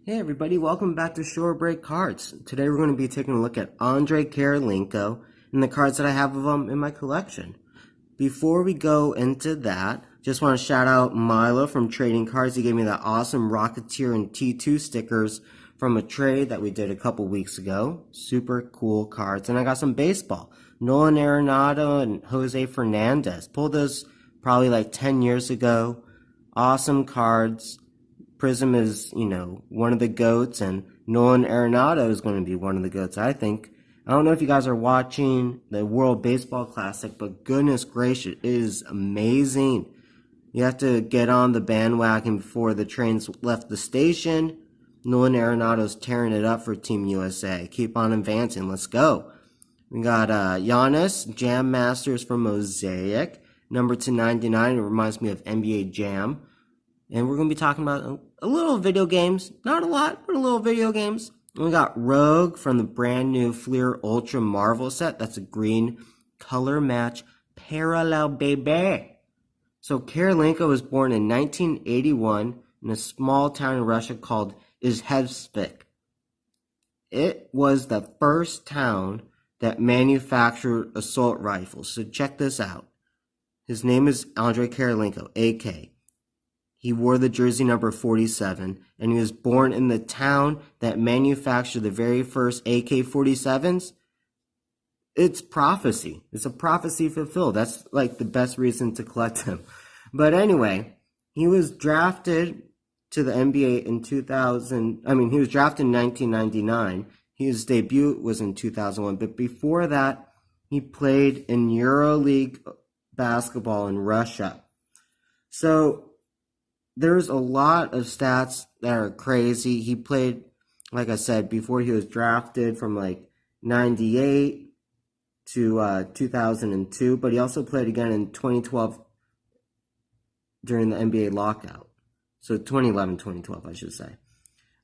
Hey everybody, welcome back to Shore Break Cards. Today we're going to be taking a look at Andrei Kirilenko and the cards that I have of him in my collection. Before we go into that, just want to shout out Milo from Trading Cards. He gave me that awesome Rocketeer and T2 stickers from a trade that we did a couple weeks ago. Super cool cards. And I got some baseball. Nolan Arenado and Jose Fernandez. Pulled those probably like 10 years ago. Awesome cards. Prism is, one of the GOATs, and Nolan Arenado is going to be one of the GOATs, I think. I don't know if you guys are watching the World Baseball Classic, but goodness gracious, it is amazing. You have to get on the bandwagon before the trains left the station. Nolan Arenado's tearing it up for Team USA. Keep on advancing. Let's go. We got Giannis, Jam Masters for Mosaic, number 299. It reminds me of NBA Jam. And we're going to be talking about a little video games. Not a lot, but a little video games. And we got Rogue from the brand new Fleer Ultra Marvel set. That's a green color match parallel, baby. So Kirilenko was born in 1981 in a small town in Russia called Izhevsk. It was the first town that manufactured assault rifles. So check this out. His name is Andrei Kirilenko, AK. He wore the jersey number 47, and he was born in the town that manufactured the very first AK-47s. It's prophecy. It's a prophecy fulfilled. That's like the best reason to collect him. But anyway, he was drafted to the NBA in 2000. He was drafted in 1999. His debut was in 2001. But before that, he played in EuroLeague basketball in Russia. So there's a lot of stats that are crazy. He played, like I said, before he was drafted from like 98 to 2002, but he also played again in 2012 during the NBA lockout. So 2011, 2012, I should say.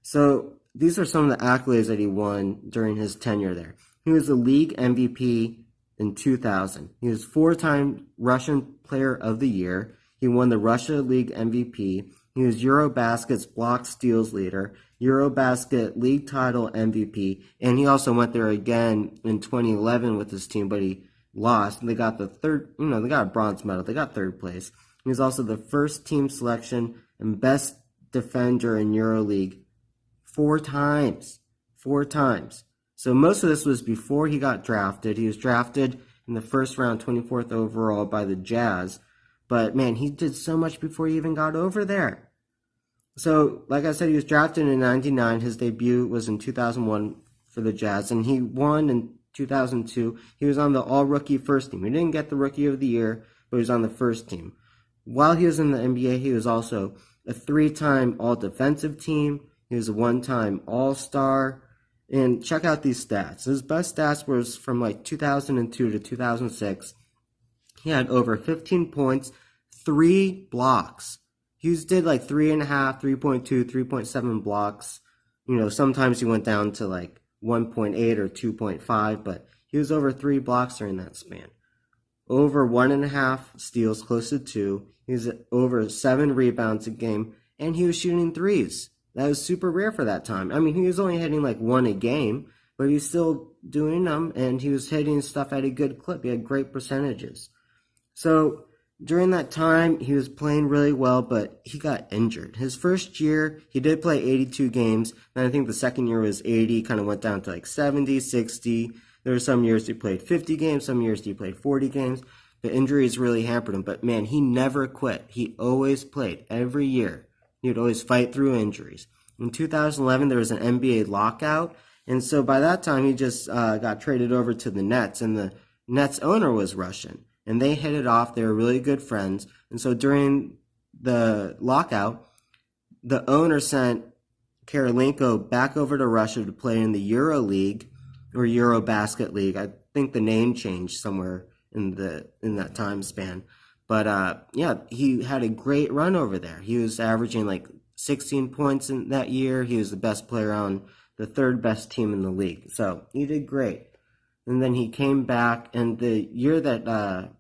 So these are some of the accolades that he won during his tenure there. He was the league MVP in 2000. He was four-time Russian Player of the Year. He won the Russia League MVP. He was Eurobasket's block steals leader, Eurobasket league title MVP, and he also went there again in 2011 with his team, but he lost. They got the third, they got a bronze medal. They got third place. He was also the first team selection and best defender in EuroLeague four times. So most of this was before he got drafted. He was drafted in the first round, 24th overall by the Jazz. But, man, he did so much before he even got over there. So, like I said, he was drafted in 99. His debut was in 2001 for the Jazz. And he won in 2002. He was on the all-rookie first team. He didn't get the Rookie of the Year, but he was on the first team. While he was in the NBA, he was also a three-time all-defensive team. He was a one-time all-star. And check out these stats. His best stats was from like 2002 to 2006. He had over 15 points, 3 blocks. He did like 3.5, 3.2, 3.7 blocks. Sometimes he went down to like 1.8 or 2.5, but he was over 3 blocks during that span. Over 1.5 steals, close to 2. He was over 7 rebounds a game, and he was shooting threes. That was super rare for that time. He was only hitting like 1 a game, but he was still doing them, and he was hitting stuff at a good clip. He had great percentages. So during that time, he was playing really well, but he got injured. His first year, he did play 82 games. And I think the second year was 80, kind of went down to like 70, 60. There were some years he played 50 games, some years he played 40 games. The injuries really hampered him. But man, he never quit. He always played every year. He would always fight through injuries. In 2011, there was an NBA lockout. And so by that time, he just got traded over to the Nets. And the Nets owner was Russian. And they hit it off. They were really good friends. And so during the lockout, the owner sent Kirilenko back over to Russia to play in the EuroLeague or Eurobasket League. I think the name changed somewhere in that time span. But he had a great run over there. He was averaging like 16 points in that year. He was the best player on the third best team in the league. So he did great. And then he came back, and the year that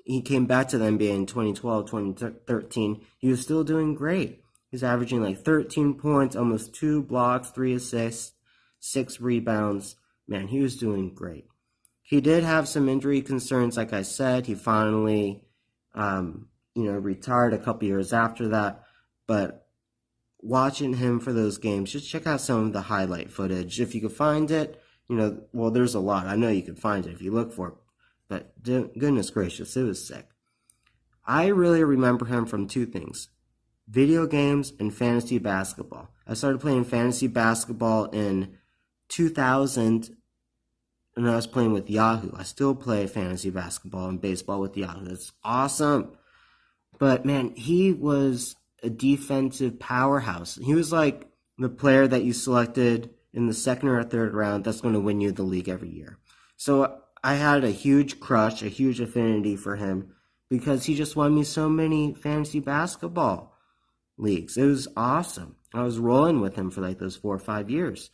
he came back to the NBA in 2012, 2013, he was still doing great. He's averaging like 13 points, almost 2 blocks, 3 assists, 6 rebounds. Man, he was doing great. He did have some injury concerns, like I said. He finally, retired a couple years after that. But watching him for those games, just check out some of the highlight footage. If you could find it, well, there's a lot. I know you can find it if you look for it. But goodness gracious, it was sick. I really remember him from 2 things: video games and fantasy basketball. I started playing fantasy basketball in 2000, and I was playing with Yahoo. I still play fantasy basketball and baseball with Yahoo. It's awesome. But man, he was a defensive powerhouse. He was like the player that you selected in the second or third round that's going to win you the league every year. So I had a huge crush, a huge affinity for him because he just won me so many fantasy basketball leagues. It was awesome. I was rolling with him for like those 4 or 5 years.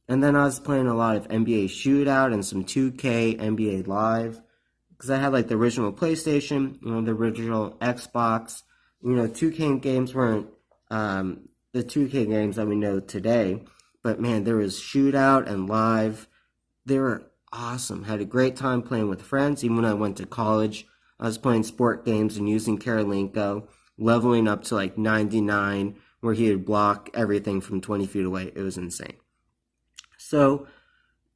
And then I was playing a lot of NBA Shootout and some 2K, NBA Live, because I had like the original PlayStation, the original Xbox. 2K games weren't the 2K games that we know today, but man, there was Shootout and Live. They were awesome. Had a great time playing with friends. Even when I went to college, I was playing sport games and using Kirilenko, leveling up to like 99, where he would block everything from 20 feet away. It was insane. So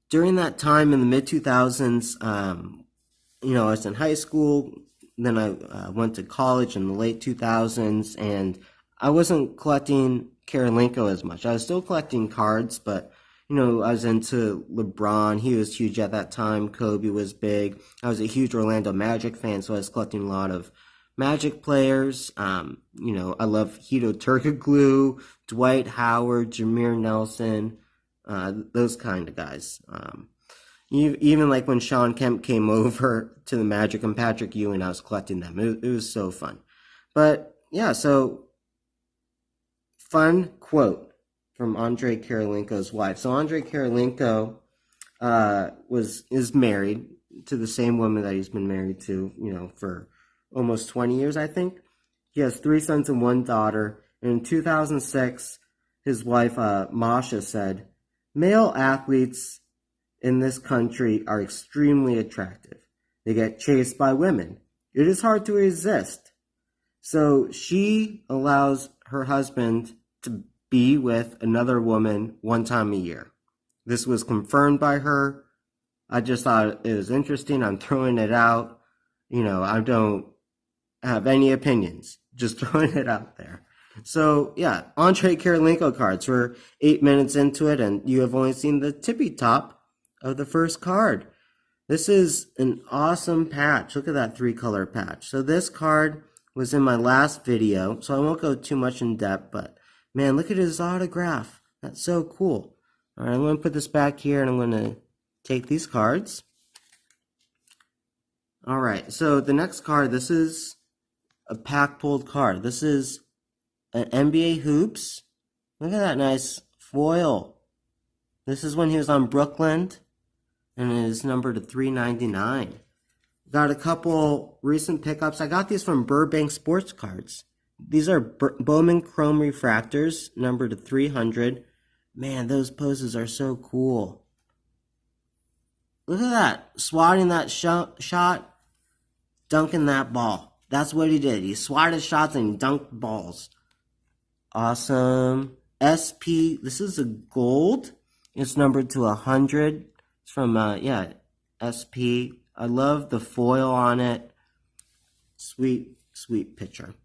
during that time in the mid-2000s, I was in high school. Then I went to college in the late 2000s, and I wasn't collecting Kirilenko as much. I was still collecting cards, but, I was into LeBron. He was huge at that time. Kobe was big. I was a huge Orlando Magic fan, so I was collecting a lot of Magic players. I love Hito Turkoglu, Dwight Howard, Jameer Nelson, those kind of guys. Even like when Sean Kemp came over to the Magic and Patrick Ewing, I was collecting them. It was so fun. But yeah, so fun quote from Andrei Kirilenko's wife. So Andrei Kirilenko is married to the same woman that he's been married to, for almost 20 years, I think. He has 3 sons and 1 daughter. And in 2006, his wife, Masha, said, "Male athletes in this country are extremely attractive. They get chased by women. It is hard to resist." So she allows her husband to be with another woman 1 time a year. This was confirmed by her. I just thought it was interesting. I'm throwing it out. I don't have any opinions. Just throwing it out there. So, yeah, Andrei Kirilenko cards. We're 8 minutes into it, and you have only seen the tippy top of the first card. This is an awesome patch. Look at that 3-color patch. So this card was in my last video, so I won't go too much in depth, but man, look at his autograph. That's so cool. All right, I'm going to put this back here, and I'm going to take these cards. All right, so the next card, this is a pack-pulled card. This is an NBA Hoops. Look at that nice foil. This is when he was on Brooklyn, and it is numbered to 399. Got a couple recent pickups. I got these from Burbank Sports Cards. These are Bowman Chrome Refractors, numbered to 300. Man, those poses are so cool. Look at that. Swatting that shot, dunking that ball. That's what he did. He swatted shots and dunked balls. Awesome. SP, this is a gold. It's numbered to 100. It's from, SP. I love the foil on it. Sweet, sweet picture.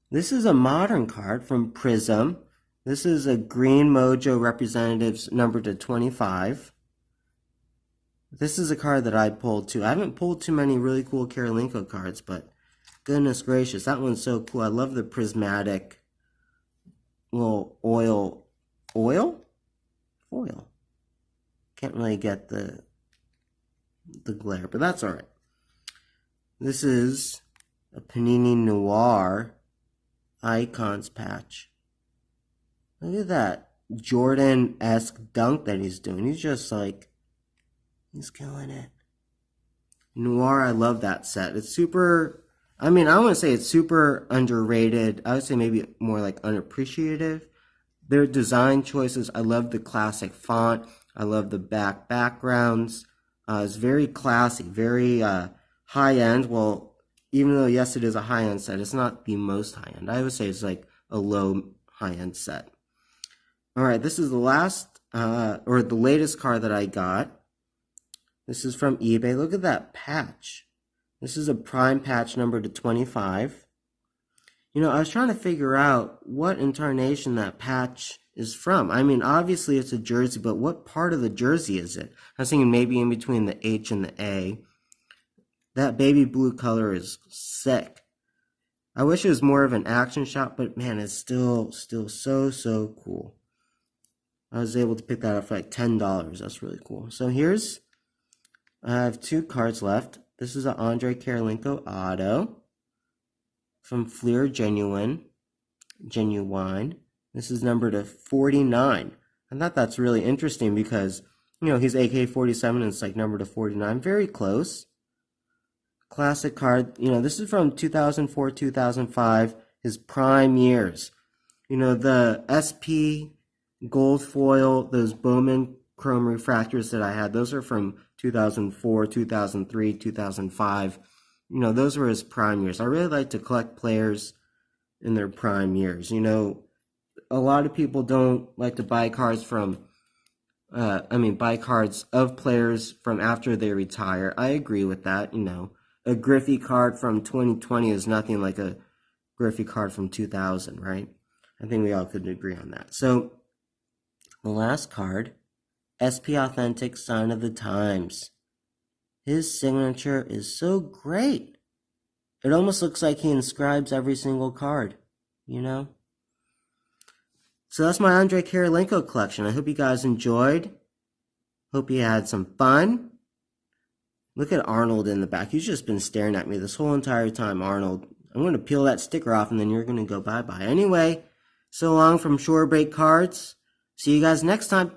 This is a modern card from Prism. This is a Green Mojo Representatives numbered to 25. This is a card that I pulled too. I haven't pulled too many really cool Kirilenko cards, but goodness gracious, that one's so cool. I love the prismatic little foil? Can't really get the glare, but that's alright. This is a Panini Noir Icons patch. Look at that Jordan-esque dunk that he's doing. He's just like, he's killing it. Noir, I love that set. It's super I mean, I wouldn't say it's super underrated. I would say maybe more like unappreciative. Their design choices, I love the classic font. I love the backgrounds. It's very classy, very high end. Well, even though yes, it is a high end set, it's not the most high end. I would say it's like a low high end set. All right, this is the last or the latest card that I got. This is from eBay. Look at that patch. This is a prime patch number to 25. You know, I was trying to figure out what incarnation that patch is from. I mean, obviously it's a jersey, but what part of the jersey is it? I was thinking maybe in between the H and the A. That baby blue color is sick. I wish it was more of an action shot, but man, it's still so cool. I was able to pick that up for like $10. That's really cool. So I have 2 cards left. This is an Andrei Kirilenko auto from Fleer Genuine. This is numbered to 49. I thought that's really interesting because, you know, he's AK-47 and it's like numbered to 49. Very close. Classic card. You know, this is from 2004, 2005, his prime years. You know, the SP gold foil, those Bowman chrome refractors that I had, those are from 2004, 2003, 2005. You know, those were his prime years. I really like to collect players in their prime years. You know, a lot of people don't like to buy cards from, buy cards of players from after they retire. I agree with that. You know, a Griffey card from 2020 is nothing like a Griffey card from 2000, right? I think we all could agree on that. So, the last card, SP Authentic Sign of the Times. His signature is so great. It almost looks like he inscribes every single card, you know? So that's my Andrei Kirilenko collection. I hope you guys enjoyed. Hope you had some fun. Look at Arnold in the back. He's just been staring at me this whole entire time, Arnold. I'm going to peel that sticker off and then you're going to go bye-bye. Anyway, so long from Shore Break Cards. See you guys next time.